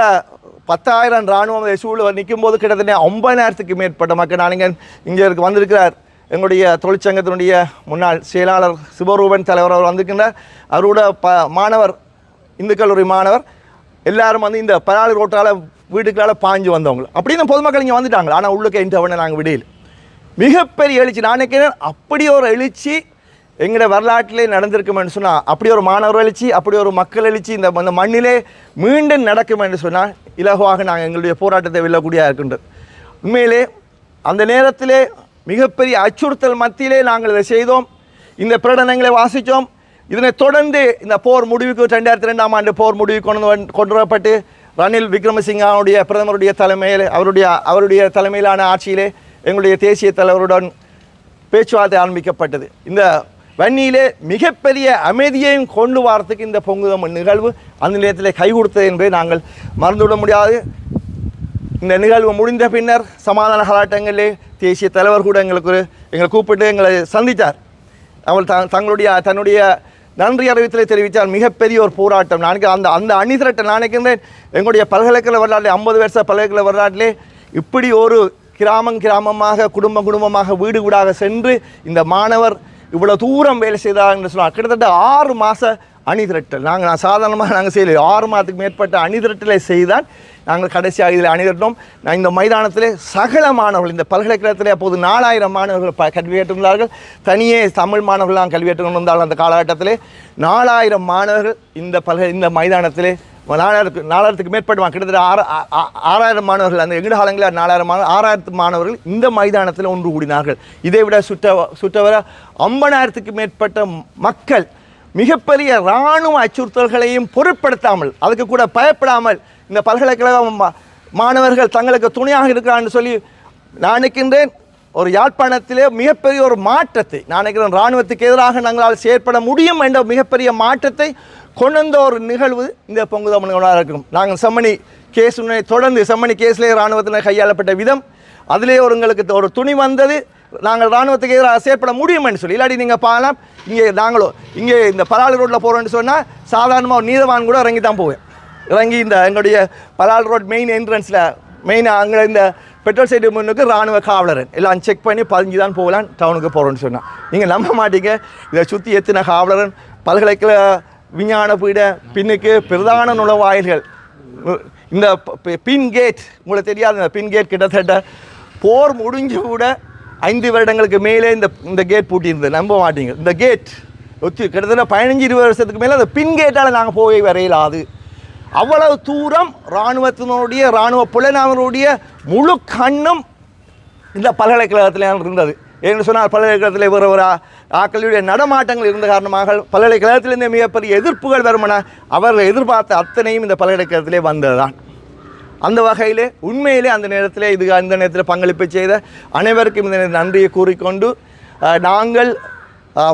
S3: 10,000 இராணுவம் சூழல் நிற்கும் போது கிட்டத்தட்ட 50,000க்கு மேற்பட்ட மக்கள். நான் இங்கே வந்திருக்கிறார் எங்களுடைய தொழிற்சங்கத்தினுடைய முன்னாள் செயலாளர் சிவரூபன் தலைவர் அவர் வந்திருக்கின்றார். அவரோட மாணவர், இந்து கல்லூரி மாணவர் எல்லாரும் வந்து இந்த பராளி ரோட்டால் வீட்டுக்களால் பாஞ்சு வந்தவங்க அப்படின்னு பொதுமக்கள் இங்கே வந்துட்டாங்க. ஆனால் உள்ளுக்கு என்கிட்ட நாங்கள் விடையில் மிகப்பெரிய எழுச்சி, நான் நினைக்கிறேன் அப்படி ஒரு எழுச்சி எங்களோட வரலாற்றிலே நடந்திருக்கும் என்று சொன்னால், அப்படி ஒரு மாணவர் எழுச்சி, அப்படி ஒரு மக்கள் எழுச்சி இந்த மண்ணிலே மீண்டும் நடக்கும் என்று சொன்னால் இலகுவாக நாங்கள் எங்களுடைய போராட்டத்தை வெல்லக்கூடியதாக இருக்கின்றது. உண்மையிலே அந்த நேரத்திலே மிகப்பெரிய அச்சுறுத்தல் மத்தியிலே நாங்கள் இதை செய்தோம். இந்த பிரகடனங்களை வாசித்தோம். இதனைத் தொடர்ந்து இந்த போர் முடிவுக்கு 2002ஆம் ஆண்டு போர் முடிவுக்கு கொண்டு வரப்பட்டு ரணில் விக்ரமசிங்காவுடைய பிரதமருடைய தலைமையில் அவருடைய தலைமையிலான ஆட்சியிலே எங்களுடைய தேசிய தலைவருடன் பேச்சுவார்த்தை ஆரம்பிக்கப்பட்டது. இந்த வன்னியிலே மிகப்பெரிய அமைதியையும் கொண்டு வரத்துக்கு இந்த பொங்குதம் நிகழ்வு அந்த நேரத்தில் கை கொடுத்தது என்பதை நாங்கள் மறந்துவிட முடியாது. இந்த நிகழ்வு முடிந்த பின்னர் சமாதான கலாட்டங்களிலே தேசிய தலைவர் கூட எங்களை கூப்பிட்டு எங்களை சந்தித்தார். அவர் தன்னுடைய நன்றி அறிவித்தலை தெரிவித்தார். மிகப்பெரிய ஒரு போராட்டம். அந்த அணிதிரட்டை நினைக்கின்றேன் எங்களுடைய பல்கலைக்கழக வரலாற்றிலே 50 வருஷ பல்கலைக்கழக வரலாற்றிலே இப்படி ஒரு கிராமமாக குடும்பமாக வீடு வீடாக சென்று இந்த மாணவர் இவ்வளோ தூரம் வேலை செய்தார் என்று சொன்னார். கிட்டத்தட்ட 6 மாத அணிதிரட்டல் நான் சாதாரணமாக செய்யலை. 6 மாதத்துக்கு மேற்பட்ட அணிதிரட்டலை செய்தால் நாங்கள் கடைசியாக இதில் அணிதிரட்டோம். நான் இந்த மைதானத்திலே சகல மாணவர்கள் இந்த பல்கலைக்கழகத்திலே அப்போது 4000 மாணவர்கள் கல்வியேற்றுள்ளார்கள். தனியே தமிழ் மாணவர்களாம் கல்வியேற்று வந்தார்கள். அந்த காலகட்டத்திலே 4000 மாணவர்கள் இந்த மைதானத்திலே 4000க்கு மேற்பட்ட கிட்டத்தட்ட 6000 மாணவர்கள் அந்த எங்கட காலங்களில் 4000 மாணவர்கள் 6000 மாணவர்கள் இந்த மைதானத்தில் ஒன்று கூடினார்கள். இதை விட சுற்றவர 50000க்கு மேற்பட்ட மக்கள் மிகப்பெரிய இராணுவ அச்சுறுத்தல்களையும் பொருட்படுத்தாமல் அதுக்கு கூட பயப்படாமல் இந்த பல்கலைக்கழக மாணவர்கள் தங்களுக்கு துணையாக இருக்கிறான்னு சொல்லி நான் நினைக்கின்றேன். ஒரு யாழ்ப்பாணத்திலே மிகப்பெரிய ஒரு மாற்றத்தை நான் நினைக்கிறேன். இராணுவத்துக்கு எதிராக நாங்களால் செயற்பட முடியும் என்ற மிகப்பெரிய மாற்றத்தை கொண்டு வந்த ஒரு நிகழ்வு இந்த பொங்குதம் நிகழ்வாக இருக்கும். நாங்கள் செம்மணி கேஸ் தொடர்ந்து செம்மணி கேஸிலே இராணுவத்தினர் கையாளப்பட்ட விதம் அதிலே உங்களுக்கு ஒரு துணி வந்தது. நாங்கள் இராணுவத்துக்கு எதிராக செயற்பட முடியும் என்று சொல்லி இல்லாட்டி நீங்கள் பார்க்கலாம். இங்கே இந்த பலால் ரோட்டில் போகிறோன்னு சொன்னால் சாதாரணமாக ஒரு நீதவான் கூட இறங்கி தான் போவேன். இறங்கி இந்த எங்களுடைய பலால் ரோட் மெயின் என்ட்ரன்ஸில் மெயினாக அங்கே இந்த பெட்ரோல் சைடு முன்னுக்கு இராணுவ காவலரன் எல்லாம் செக் பண்ணி 15 தான் போகலாம் டவுனுக்கு போகிறோன்னு சொன்னால் நீங்கள் நம்ப மாட்டீங்க. இதை சுற்றி எத்தின காவலரன் பல்கலைக்கழக விஞ்ஞான பீட பின்னுக்கு பிரதான நுழைவாயில்கள் இந்த பின் கேட் உங்களுக்கு தெரியாது. இந்த பின் கேட் கிட்டத்தட்ட போர் முடிஞ்சு கூட 5 வருடங்களுக்கு மேலே இந்த கேட் பூட்டியிருந்தது. நம்ப மாட்டீங்க. இந்த கேட் கிட்டத்தட்ட 15-20 வருஷத்துக்கு மேலே அந்த பின் கேட்டால் நாங்கள் போய் வரையிலாது. அவ்வளவு தூரம் இராணுவ புலனாளருடைய முழு கண்ணும் இந்த பல்கலைக்கழகத்தில் இருந்தது. என்று சொன்னால் பல்கலைக்கழகத்தில் ஒரு ஆக்களுடைய நடமாட்டங்கள் இருந்த காரணமாக பல்கலைக்கழகத்திலிருந்தே மிகப்பெரிய எதிர்ப்புகள் வருமன அவர்கள் எதிர்பார்த்த அத்தனையும் இந்த பல்கலைக்கழகத்திலே வந்தது தான். அந்த வகையிலே உண்மையிலே அந்த நேரத்தில் பங்களிப்பு செய்த அனைவருக்கும் இந்த நன்றியை கூறிக்கொண்டு நாங்கள்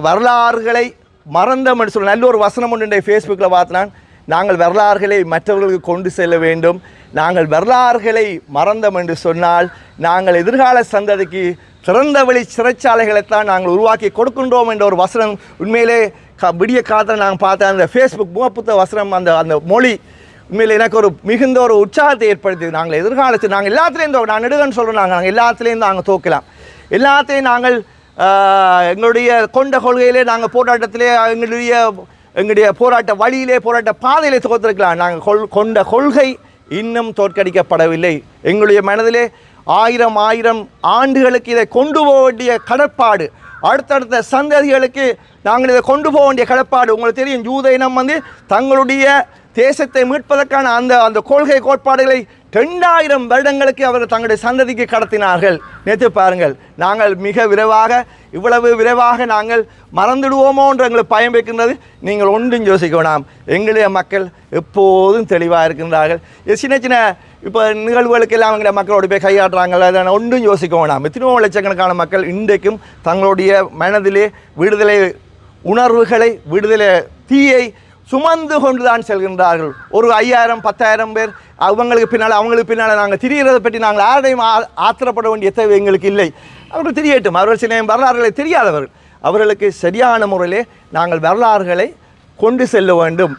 S3: வரலாறுகளை மறந்தோம் என்று சொல்ல நல்ல ஒரு வசனம் ஒன்று ஃபேஸ்புக்கில் பார்த்தேன். நாங்கள் வரலாறுகளை மற்றவர்களுக்கு கொண்டு செல்ல வேண்டும். நாங்கள் வரலாறுகளை மறந்தோம் என்று சொன்னால் நாங்கள் எதிர்கால சந்ததிக்கு திறந்த வெளி சிறைச்சாலைகளைத்தான் நாங்கள் உருவாக்கி கொடுக்கின்றோம் என்ற ஒரு வசனம் உண்மையிலே விடிய காலத்தில் நாங்கள் பார்த்த அந்த ஃபேஸ்புக் முகப்புத்த வசனம் அந்த மொழி உண்மையில் எனக்கு ஒரு மிகுந்த ஒரு உற்சாகத்தை ஏற்படுத்தியது. நாங்கள் எதிர்காலத்தில் நாங்கள் எல்லாத்துலேயும் நான் நெடுகன்னு சொல்கிறோம். நாங்கள் எல்லாத்துலேயும் நாங்கள் தோக்கலாம். எல்லாத்தையும் நாங்கள் எங்களுடைய கொண்ட கொள்கையிலே நாங்கள் போராட்டத்திலே எங்களுடைய போராட்ட வழியிலே போராட்ட பாதையிலே தோற்றிருக்கலாம். நாங்கள் கொண்ட கொள்கை இன்னும் தோற்கடிக்கப்படவில்லை. எங்களுடைய மனதிலே 1000 ஆண்டுகளுக்கு இதை கொண்டு போக வேண்டிய கடப்பாடு, அடுத்தடுத்த சந்ததிகளுக்கு நாங்கள் இதை கொண்டு போக வேண்டிய கடப்பாடு. உங்களுக்கு தெரியும், யூத இனம் தங்களுடைய தேசத்தை மீட்பதற்கான அந்த கொள்கை கோட்பாடுகளை 2000 வருடங்களுக்கு அவர்கள் தங்களுடைய சந்ததிக்கு கடத்தினார்கள். நேற்று பாருங்கள், நாங்கள் மிக இவ்வளவு விரைவாக நாங்கள் மறந்துடுவோமோ என்று எங்களுக்கு பயம் வைக்கின்றது. நீங்கள் ஒன்றும் யோசிக்க வேண்டாம். எங்களுடைய மக்கள் எப்போதும் தெளிவாக இருக்கின்றார்கள். சின்ன இப்போ நிகழ்வுகளுக்கு எல்லாம் எங்களுடைய மக்களோடு போய் கையாடுறாங்களா, அதை ஒன்றும் யோசிக்க வேண்டாம். எத்தனையோ லட்சக்கணக்கான மக்கள் இன்றைக்கும் தங்களுடைய மனதிலே விடுதலை உணர்வுகளை விடுதலை தீயை சுமந்து கொண்டு தான் செல்கின்றார்கள். ஒரு 5000-10,000 பேர் அவங்களுக்கு பின்னால் நாங்கள் திரிகிறதை பற்றி நாங்கள் யாரையும் ஆத்திரப்பட வேண்டிய தேவை எங்களுக்கு இல்லை. அவர்கள் தெரியட்டும். அவர்கள் சில வரலாறுகளை தெரியாதவர்கள். அவர்களுக்கு சரியான முறையிலே நாங்கள் வரலாறுகளை கொண்டு செல்ல வேண்டும்.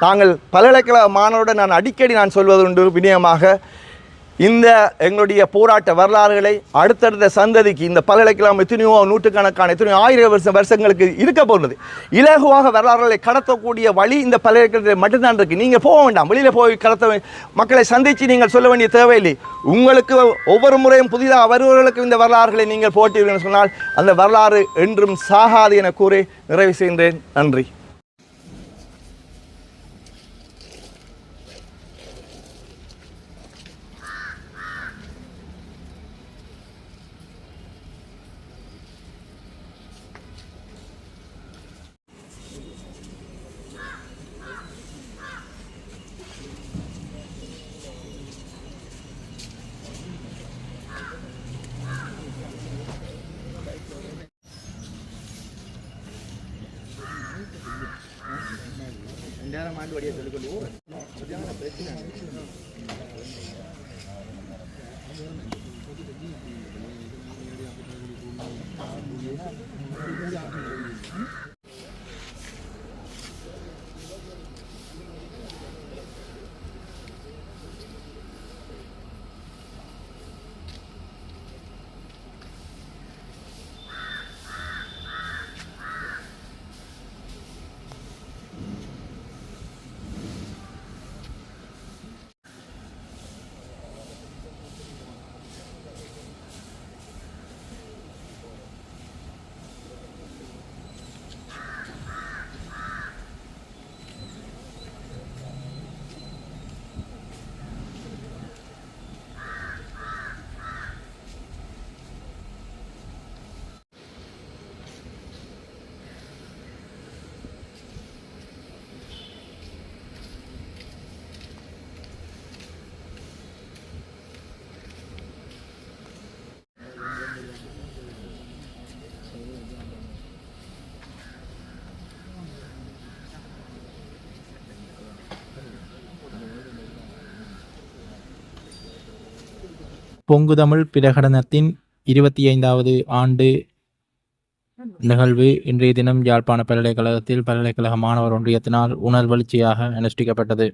S3: நாங்கள் பல்கலைக்கழக மாணவருடன் நான் அடிக்கடி சொல்வதுண்டு வினயமாக, இந்த எங்களுடைய போராட்ட வரலாறுகளை அடுத்தடுத்த சந்ததிக்கு இந்த பல்கலைக்கழகம் எத்தனையோ நூற்றுக்கணக்கான எத்தனையோ 1000 வருஷங்களுக்கு இருக்க போகிறது. இலகுவாக வரலாறுகளை கடத்தக்கூடிய வழி இந்த பல்கலைக்கழகத்தில் மட்டும்தான் இருக்குது. நீங்கள் போக வேண்டாம், வெளியில் போய் கடத்த மக்களை சந்தித்து நீங்கள் சொல்ல வேண்டிய தேவையில்லை. உங்களுக்கு ஒவ்வொரு முறையும் புதிதாக வருவர்களுக்கு இந்த வரலாறுகளை நீங்கள் போட்டீர்கள் சொன்னால் அந்த வரலாறு என்றும் சாகாது என கூறி நிறைவு செய்கின்றேன். நன்றி.
S4: பொங்குதமிழ் பிரகடனத்தின் 25வது ஆண்டு நிகழ்வு இன்றைய தினம் யாழ்ப்பாண பல்கலைக்கழகத்தில் பல்கலைக்கழக மாணவர் ஒன்றியத்தினால் உணர்வெழுச்சியாக அனுஷ்டிக்கப்பட்டது.